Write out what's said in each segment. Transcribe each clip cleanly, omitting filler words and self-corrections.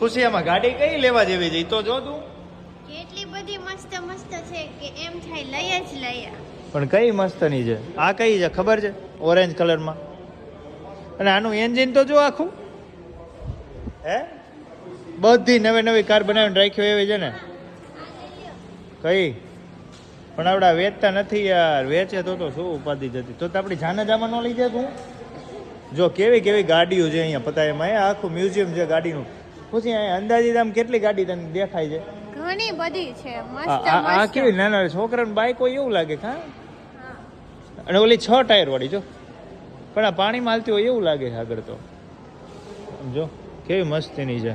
ખુશી આમાં ગાડી કઈ લેવા જેવી છે તો જો તું કેટલી બધી મસ્ત મસ્ત છે કે એમ થાય લઈ જ લઈએ. પણ કઈ મસ્તની છે આ કઈ છે ખબર છે ઓરેન્જ કલરમાં અને આનું એન્જિન તો જો આખું હે બધી નવી નવી કાર બનાવીને રાખ્યો એવી છે ને કઈ પણ આવડા વેચતા નથી યાર વેચે તો શું ઉપાધિ જતી તો આપણી જાને જામાં ન લઈ જાય તું જો કેવી કેવી ગાડીઓ છે અહીંયા પતા એમાં આખું મ્યુઝિયમ છે ગાડીનું પછી અહીંયા અંદાજિત આમ કેટલી ગાડી તને દેખાય છે ઘણી બધી છે મસ્ત આ મસ્ત. કેવી નાના છોકરાને બાઈક હોય એવું લાગે હા અને ઓલી 6 ટાયર વાળી જો પણ આ પાણીમાં હાલતી હોય એવું લાગે છે આગળ તો જો કેવી મસ્તીની છે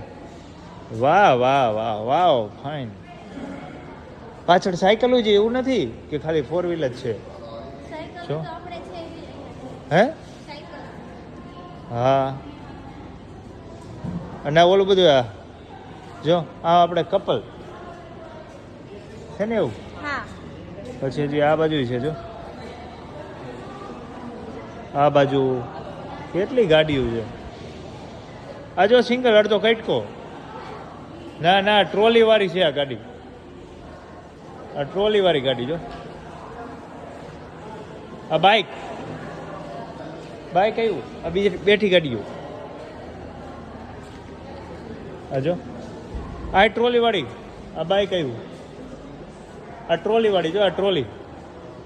વાહ વાહ વાહ વાહ ફાઇન પાછળ સાયકલો છે એવું નથી કે ખાલી 4 વ્હીલર જ છે સાયકલ જો. તો આપણે છે એવી લઈએ. હે સાયકલ હા અને આ ઓલું બધું આ જો આ આપણે કપલ છે ને એવું હા પછી હજી આ બાજુ છે જો આ બાજુ કેટલી ગાડીઓ છે આ જો સિંગલ અડધો કટકો ના ના ટ્રોલી વાળી છે આ ગાડી આ ટ્રોલી વાળી ગાડી જો આ બાઈક બાઈક આવ્યું આ બીજી બેઠી ગાડીઓ આ જો આ ટ્રોલી વાળી આ બાઈક આવ્યું આ ટ્રોલી વાળી જો આ ટ્રોલી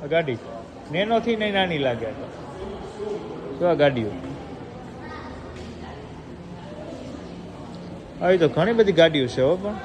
આ ગાડી નેનોથી નહીં નાની લાગે આ તો જો આ ગાડીઓ આવી તો ઘણી બધી ગાડીઓ છે હો પણ